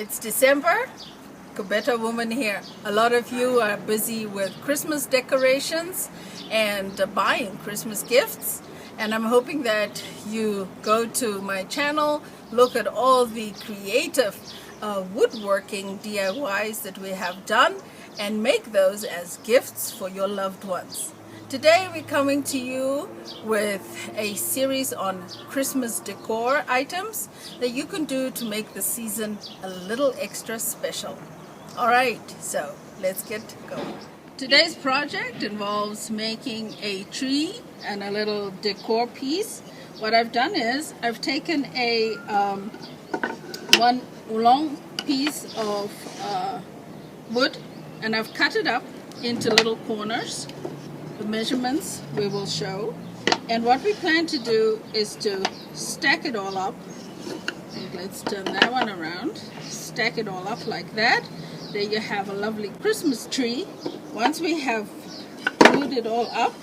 It's December, Better Woman here. A lot of you are busy with Christmas decorations and buying Christmas gifts, and I'm hoping that you go to my channel, look at all the creative woodworking DIYs that we have done, and make those as gifts for your loved ones. Today we're coming to you with a series on Christmas decor items that you can do to make the season a little extra special. Alright, so let's get going. Today's project involves making a tree and a little decor piece. What I've done is I've taken a one long piece of wood and I've cut it up into little corners. The measurements we will show, and what we plan to do is to stack it all up. Let's turn that one around. Stack it all up like that. There you have a lovely Christmas tree. Once we have glued it all up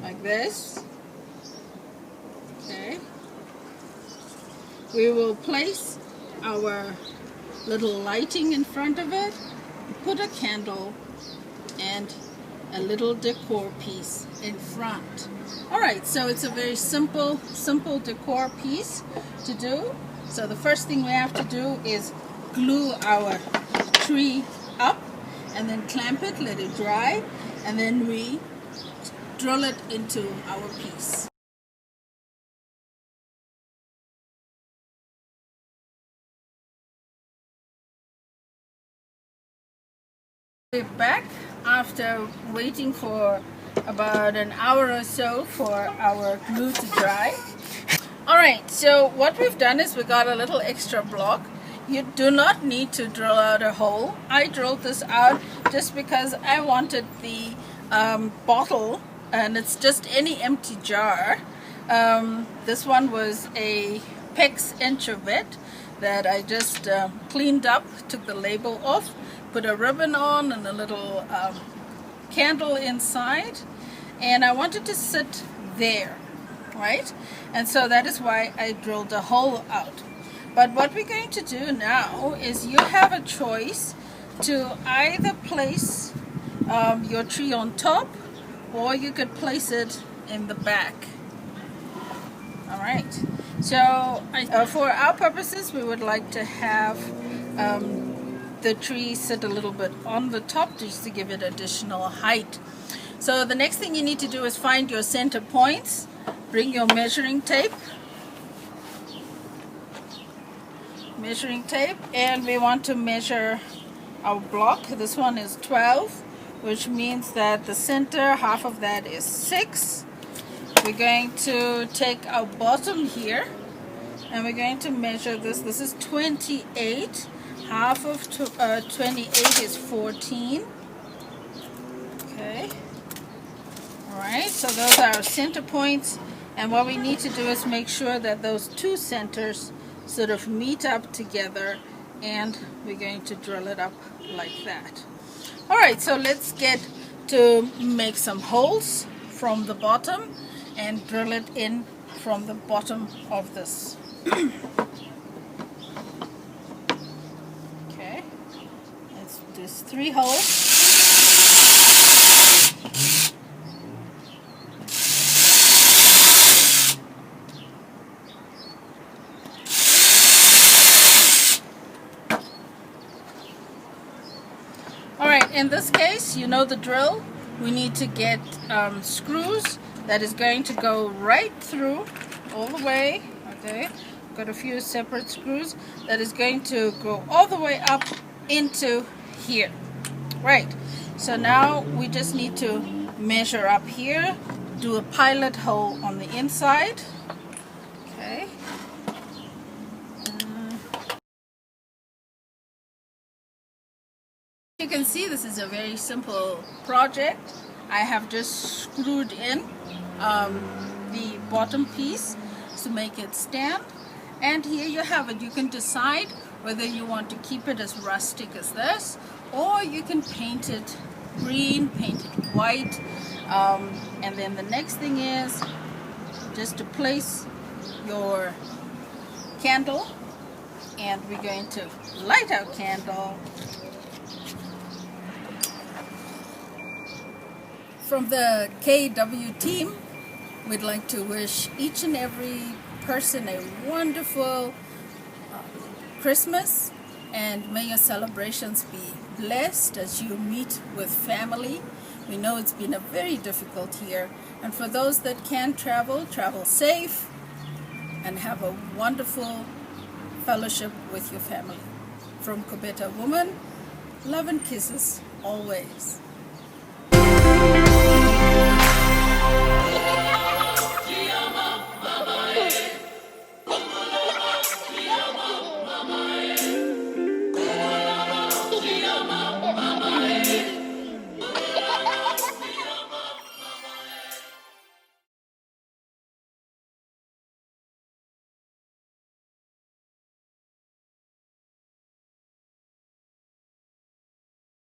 like this, okay, we will place our little lighting in front of it, put a candle and a little decor piece in front. Alright, so it's a very simple decor piece to do. So the first thing we have to do is glue our tree up and then clamp it, let it dry, and then we drill it into our piece. We're back after waiting for about an hour or so for our glue to dry. Alright, so what we've done is we got a little extra block. You do not need to drill out a hole. I drilled this out just because I wanted the bottle, and it's just any empty jar. This one was a PEX Enchavet that I just cleaned up, took the label off, put a ribbon on and a little candle inside, and I wanted to sit there, right? And so that is why I drilled a hole out. But what we're going to do now is you have a choice to either place your tree on top, or you could place it in the back. Alright, so for our purposes we would like to have the tree sit a little bit on the top just to give it additional height. So the next thing you need to do is find your center points. Bring your measuring tape, and we want to measure our block. This one is 12, which means that the center half of that is 6. We're going to take our bottom here and we're going to measure this. This is 28. Half of 28 is 14. Okay. Alright, so those are our center points, and what we need to do is make sure that those two centers sort of meet up together, and we're going to drill it up like that. Alright, so let's get to make some holes from the bottom and drill it in from the bottom of this. Okay, let's do 3 holes. Alright, in this case, you know the drill. We need to get screws that is going to go right through all the way. Okay, got a few separate screws that is going to go all the way up into here. Right, so now we just need to measure up here, do a pilot hole on the inside. Okay. You can see this is a very simple project. I have just screwed in the bottom piece to make it stand, and here you have it. You can decide whether you want to keep it as rustic as this, or you can paint it green, paint it white, and then the next thing is just to place your candle and we're going to light our candle. From the KW team, we'd like to wish each and every person a wonderful Christmas, and may your celebrations be blessed as you meet with family. We know it's been a very difficult year, and for those that can travel, travel safe and have a wonderful fellowship with your family. From Kobeta Woman, love and kisses always.